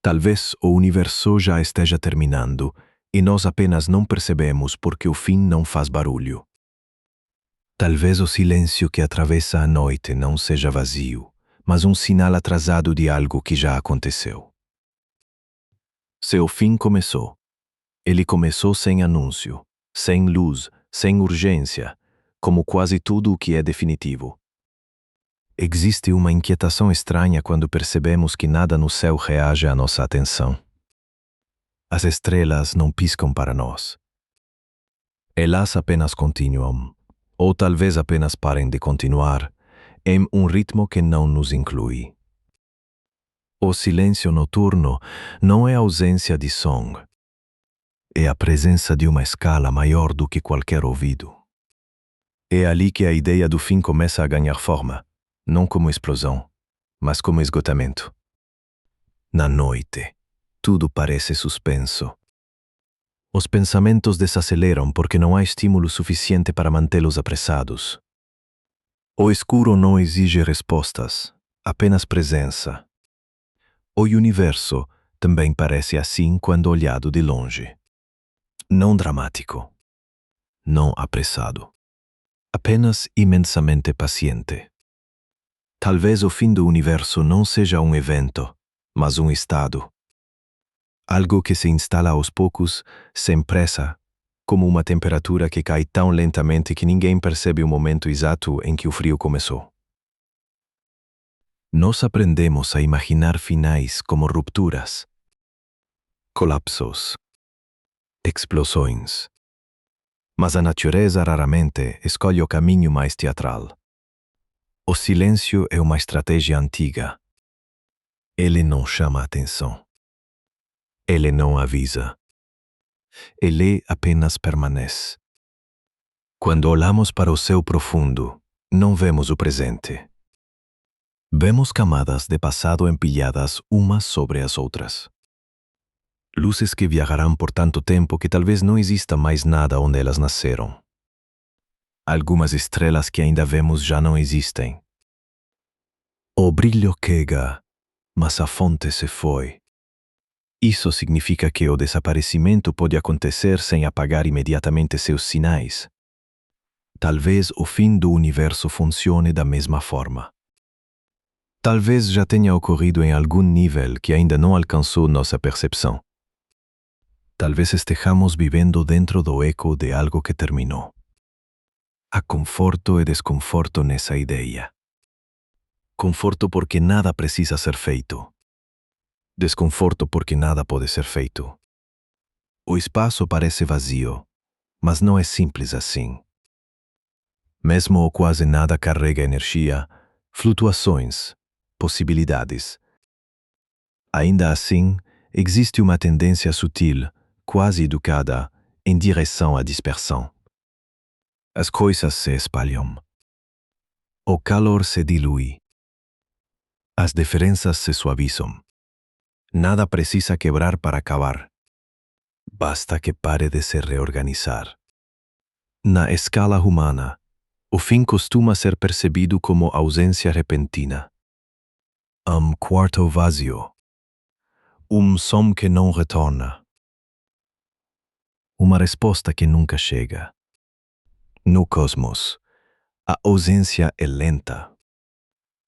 Talvez o universo já esteja terminando e nós apenas não percebemos porque o fim não faz barulho. Talvez o silêncio que atravessa a noite não seja vazio, mas um sinal atrasado de algo que já aconteceu. Seu fim começou. Ele começou sem anúncio, sem luz, sem urgência, como quase tudo o que é definitivo. Existe uma inquietação estranha quando percebemos que nada no céu reage à nossa atenção. As estrelas não piscam para nós. Elas apenas continuam, ou talvez apenas parem de continuar, em um ritmo que não nos inclui. O silêncio noturno não é a ausência de som. É a presença de uma escala maior do que qualquer ouvido. É ali que a ideia do fim começa a ganhar forma, não como explosão, mas como esgotamento. Na noite, tudo parece suspenso. Os pensamentos desaceleram porque não há estímulo suficiente para mantê-los apressados. O escuro não exige respostas, apenas presença. O universo também parece assim quando olhado de longe. Não dramático, não apressado, apenas imensamente paciente. Talvez o fim do universo não seja um evento, mas um estado. Algo que se instala aos poucos, sem pressa, como uma temperatura que cai tão lentamente que ninguém percebe o momento exato em que o frio começou. Nós aprendemos a imaginar finais como rupturas, colapsos, explosões. Mas a natureza raramente escolhe o caminho mais teatral. O silêncio é uma estratégia antiga. Ele não chama atenção. Ele não avisa. Ele apenas permanece. Quando olhamos para o céu profundo, não vemos o presente. Vemos camadas de passado empilhadas umas sobre as outras. Luzes que viajarão por tanto tempo que talvez não exista mais nada onde elas nasceram. Algumas estrelas que ainda vemos já não existem. O brilho queda, mas a fonte se foi. Isso significa que o desaparecimento pode acontecer sem apagar imediatamente seus sinais. Talvez o fim do universo funcione da mesma forma. Talvez já tenha ocorrido em algum nível que ainda não alcançou nossa percepção. Talvez estejamos vivendo dentro do eco de algo que terminou. Há conforto e desconforto nessa ideia. Conforto porque nada precisa ser feito. Desconforto porque nada pode ser feito. O espaço parece vazio, mas não é simples assim. Mesmo o quase nada carrega energia, flutuações, possibilidades. Ainda assim, existe uma tendência sutil, quase educada, em direção à dispersão. As coisas se espalham. O calor se dilui. As diferenças se suavizam. Nada precisa quebrar para acabar. Basta que pare de se reorganizar. Na escala humana, o fim costuma ser percebido como ausência repentina. Quarto vazio. Som que não retorna. Uma resposta que nunca chega. No cosmos, a ausência é lenta.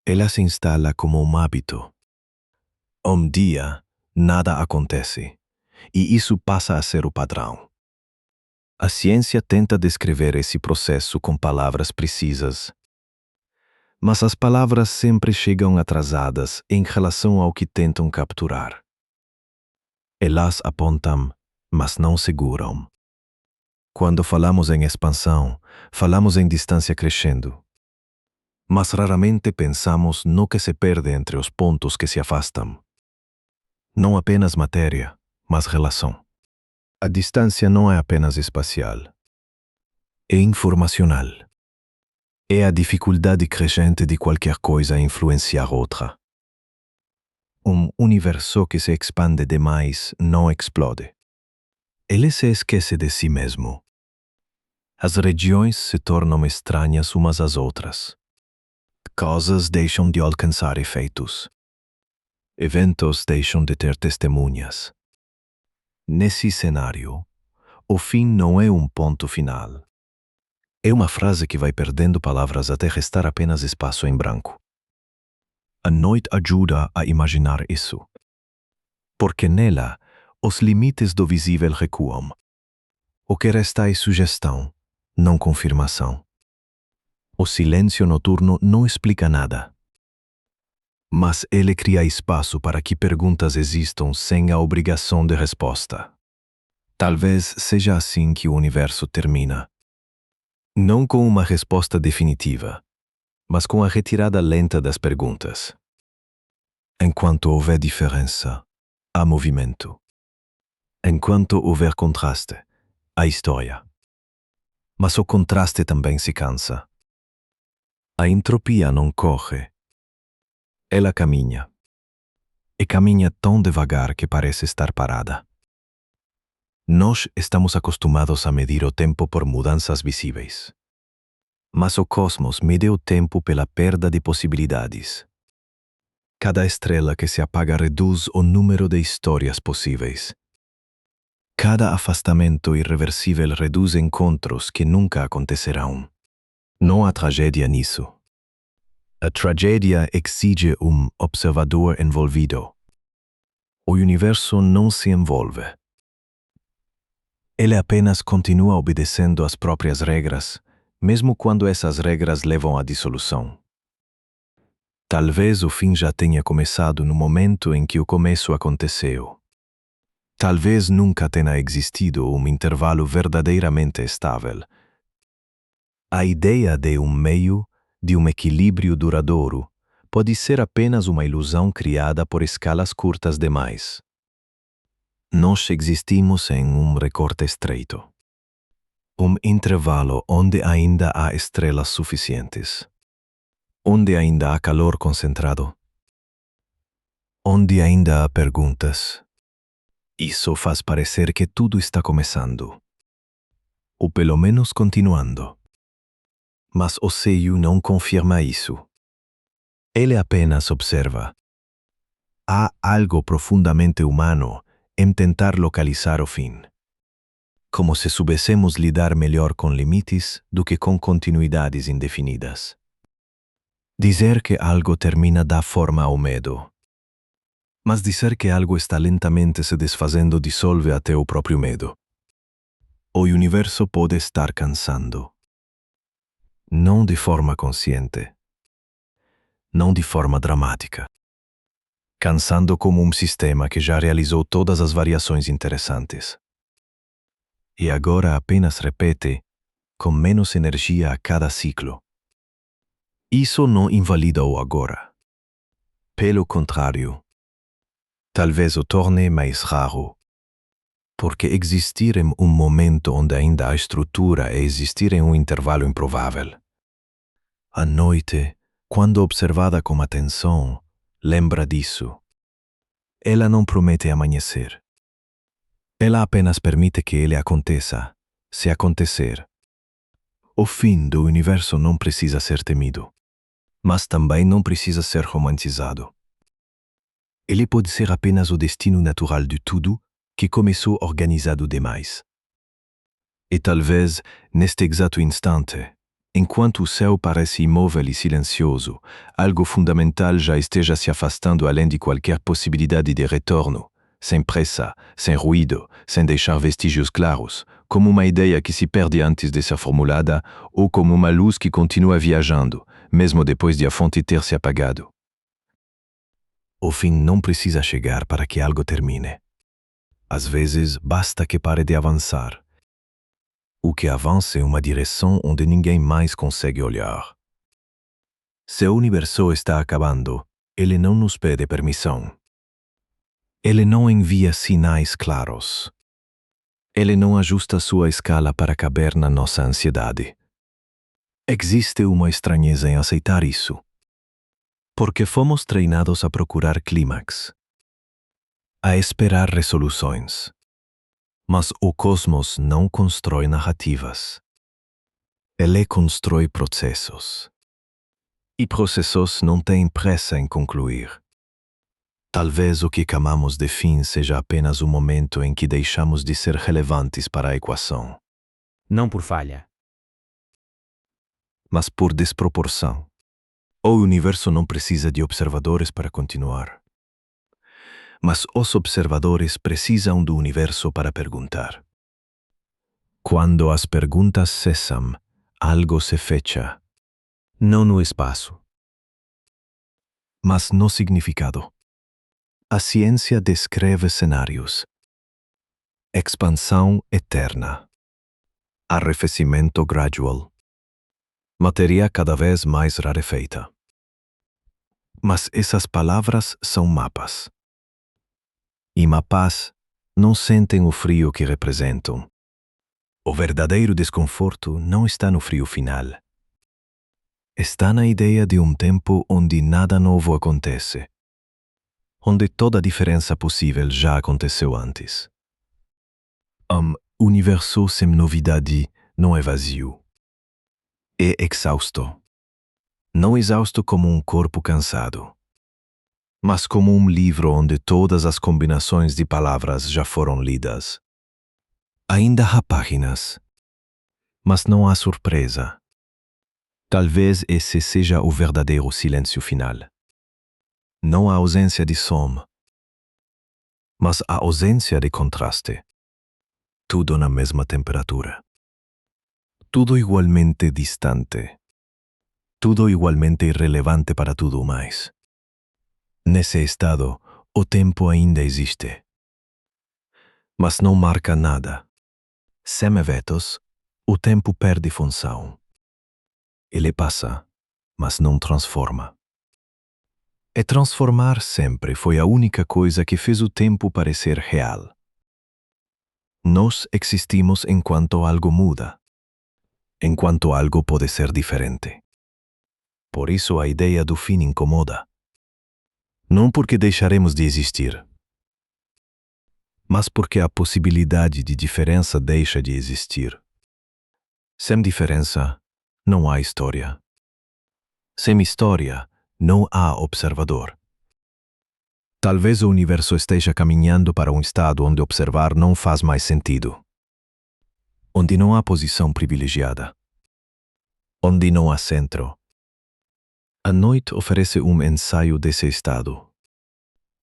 Ela se instala como um hábito. Dia, nada acontece, e isso passa a ser o padrão. A ciência tenta descrever esse processo com palavras precisas, mas as palavras sempre chegam atrasadas em relação ao que tentam capturar. Elas apontam, mas não seguram. Quando falamos em expansão, falamos em distância crescendo. Mas raramente pensamos no que se perde entre os pontos que se afastam. Não apenas matéria, mas relação. A distância não é apenas espacial. É informacional. É a dificuldade crescente de qualquer coisa influenciar outra. Um universo que se expande demais não explode. Ele se esquece de si mesmo. As regiões se tornam estranhas umas às outras. Causas deixam de alcançar efeitos. Eventos deixam de ter testemunhas. Nesse cenário, o fim não é um ponto final. É uma frase que vai perdendo palavras até restar apenas espaço em branco. A noite ajuda a imaginar isso. Porque nela, os limites do visível recuam. O que resta é sugestão, não confirmação. O silêncio noturno não explica nada. Mas ele cria espaço para que perguntas existam sem a obrigação de resposta. Talvez seja assim que o universo termina. Não com uma resposta definitiva, mas com a retirada lenta das perguntas. Enquanto houver diferença, há movimento. Enquanto houver contraste, há história. Mas o contraste também se cansa. A entropia não corre. Ela caminha. E caminha tão devagar que parece estar parada. Nós estamos acostumados a medir o tempo por mudanças visíveis. Mas o cosmos mede o tempo pela perda de possibilidades. Cada estrela que se apaga reduz o número de histórias possíveis. Cada afastamento irreversível reduz encontros que nunca acontecerão. Não há tragédia nisso. A tragédia exige um observador envolvido. O universo não se envolve. Ele apenas continua obedecendo às próprias regras, mesmo quando essas regras levam à dissolução. Talvez o fim já tenha começado no momento em que o começo aconteceu. Talvez nunca tenha existido um intervalo verdadeiramente estável. A ideia de um meio, de um equilíbrio duradouro, pode ser apenas uma ilusão criada por escalas curtas demais. Nós existimos em um recorte estreito. Um intervalo onde ainda há estrelas suficientes. Onde ainda há calor concentrado. Onde ainda há perguntas. Isso faz parecer que tudo está começando. Ou pelo menos continuando. Mas o seio não confirma isso. Ele apenas observa. Há algo profundamente humano em tentar localizar o fim. Como se soubéssemos lidar melhor com limites do que com continuidades indefinidas. Dizer que algo termina dá forma ao medo. Mas dizer que algo está lentamente se desfazendo dissolve até o próprio medo. O universo pode estar cansando. Não de forma consciente. Não de forma dramática. Cansando como um sistema que já realizou todas as variações interessantes. E agora apenas repete, com menos energia a cada ciclo. Isso não invalida o agora. Pelo contrário, talvez o torne mais raro. Porque existir em um momento onde ainda há estrutura é existir em um intervalo improvável. A noite, quando observada com atenção, lembra disso. Ela não promete amanhecer. Ela apenas permite que ele aconteça, se acontecer. O fim do universo não precisa ser temido. Mas também não precisa ser romantizado. Ele pode ser apenas o destino natural de tudo que começou organizado demais. E talvez, neste exato instante, enquanto o céu parece imóvel e silencioso, algo fundamental já esteja se afastando além de qualquer possibilidade de retorno, sem pressa, sem ruído, sem deixar vestígios claros, como uma ideia que se perde antes de ser formulada ou como uma luz que continua viajando, mesmo depois de a fonte ter se apagado. O fim não precisa chegar para que algo termine. Às vezes, basta que pare de avançar. O que avança em uma direção onde ninguém mais consegue olhar. Se o universo está acabando, ele não nos pede permissão. Ele não envia sinais claros. Ele não ajusta sua escala para caber na nossa ansiedade. Existe uma estranheza em aceitar isso. Porque fomos treinados a procurar clímax, a esperar resoluções. Mas o cosmos não constrói narrativas. Ele constrói processos. E processos não têm pressa em concluir. Talvez o que chamamos de fim seja apenas o momento em que deixamos de ser relevantes para a equação, Não por falha. mas por desproporção. O universo não precisa de observadores para continuar. Mas os observadores precisam do universo para perguntar. Quando as perguntas cessam, algo se fecha, Não no espaço. mas no significado. A ciência descreve cenários. Expansão eterna. Arrefecimento gradual. Matéria cada vez mais rarefeita. Mas essas palavras são mapas. E mapas não sentem o frio que representam. O verdadeiro desconforto não está no frio final. Está na ideia de um tempo onde nada novo acontece. Onde toda a diferença possível já aconteceu antes. Universo sem novidade não é vazio. É exausto. Não exausto como um corpo cansado, mas como um livro onde todas as combinações de palavras já foram lidas. Ainda há páginas, mas não há surpresa. Talvez esse seja o verdadeiro silêncio final. Não a ausência de som, mas a ausência de contraste. Tudo na mesma temperatura. Tudo igualmente distante. Tudo igualmente irrelevante para tudo mais. Nesse estado, o tempo ainda existe. Mas não marca nada. Sem eventos, o tempo perde função. Ele passa, mas não transforma. E transformar sempre foi a única coisa que fez o tempo parecer real. Nós existimos enquanto algo muda, enquanto algo pode ser diferente. Por isso a ideia do fim incomoda. Não porque deixaremos de existir, mas porque a possibilidade de diferença deixa de existir. Sem diferença, não há história. Sem história, não há observador. Talvez o universo esteja caminhando para um estado onde observar não faz mais sentido. Onde não há posição privilegiada. Onde não há centro. A noite oferece um ensaio desse estado.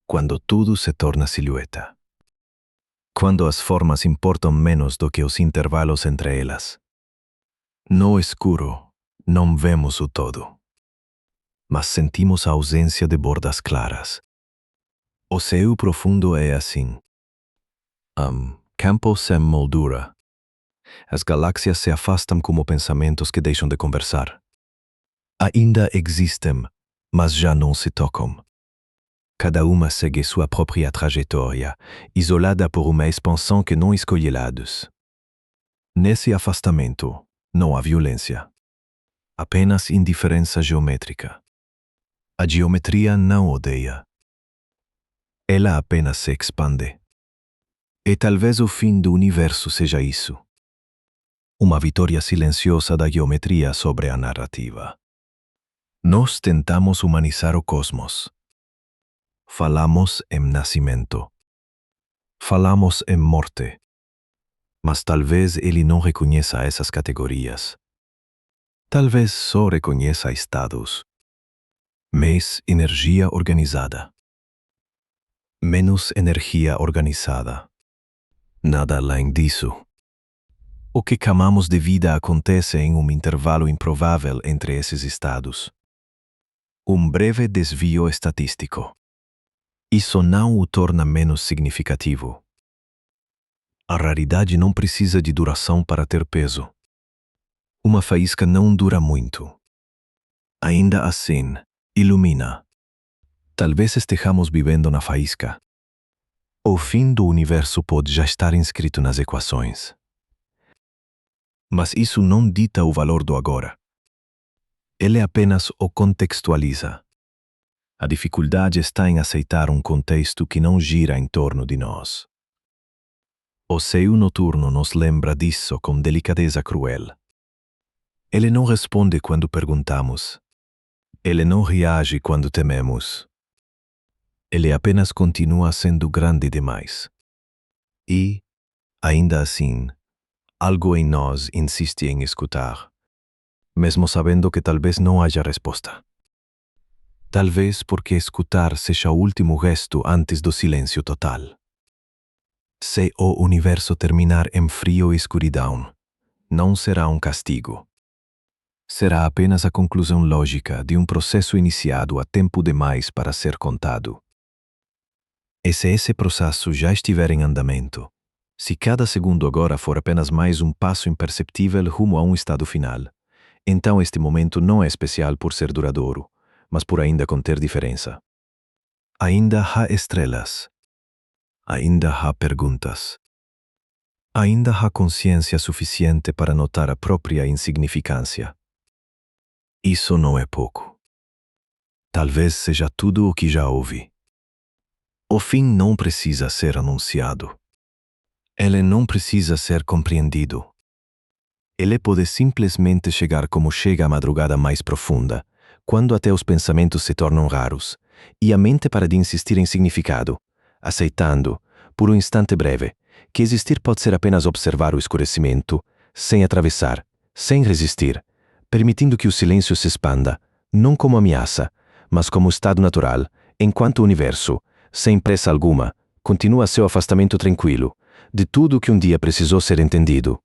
Quando tudo se torna silhueta. Quando as formas importam menos do que os intervalos entre elas. No escuro, não vemos o todo. Mas sentimos a ausência de bordas claras. O céu profundo é assim. Campo sem moldura. As galáxias se afastam como pensamentos que deixam de conversar. Ainda existem, mas já não se tocam. Cada uma segue sua própria trajetória, isolada por uma expansão que não escolhe lados. Nesse afastamento, não há violência. Apenas indiferença geométrica. A geometria não odeia. Ela apenas se expande. E talvez o fim do universo seja isso. Uma vitória silenciosa da geometria sobre a narrativa. Nós tentamos humanizar o cosmos. Falamos em nascimento. Falamos em morte. Mas talvez ele não reconheça essas categorias. Talvez só reconheça estados. Mais energia organizada. Menos energia organizada. Nada além disso. O que chamamos de vida acontece em um intervalo improvável entre esses estados. Um breve desvio estatístico. Isso não o torna menos significativo. A raridade não precisa de duração para ter peso. Uma faísca não dura muito. Ainda assim, ilumina. Talvez estejamos vivendo na faísca. O fim do universo pode já estar inscrito nas equações. Mas isso não dita o valor do agora. Ele apenas o contextualiza. A dificuldade está em aceitar um contexto que não gira em torno de nós. O céu noturno nos lembra disso com delicadeza cruel. Ele não responde quando perguntamos. Ele não reage quando tememos. Ele apenas continua sendo grande demais. E, ainda assim, algo em nós insiste em escutar, mesmo sabendo que talvez não haja resposta. Talvez porque escutar seja o último gesto antes do silêncio total. Se o universo terminar em frio e escuridão, não será um castigo. Será apenas a conclusão lógica de um processo iniciado há tempo demais para ser contado. E se esse processo já estiver em andamento, se cada segundo agora for apenas mais um passo imperceptível rumo a um estado final, então este momento não é especial por ser duradouro, mas por ainda conter diferença. Ainda há estrelas. Ainda há perguntas. Ainda há consciência suficiente para notar a própria insignificância. Isso não é pouco. Talvez seja tudo o que já houve. O fim não precisa ser anunciado. Ele não precisa ser compreendido. Ele pode simplesmente chegar como chega a madrugada mais profunda, quando até os pensamentos se tornam raros, e a mente para de insistir em significado, aceitando, por um instante breve, que existir pode ser apenas observar o escurecimento, sem atravessar, sem resistir, permitindo que o silêncio se expanda, não como ameaça, mas como estado natural, enquanto o universo, sem pressa alguma, continua seu afastamento tranquilo, de tudo o que um dia precisou ser entendido,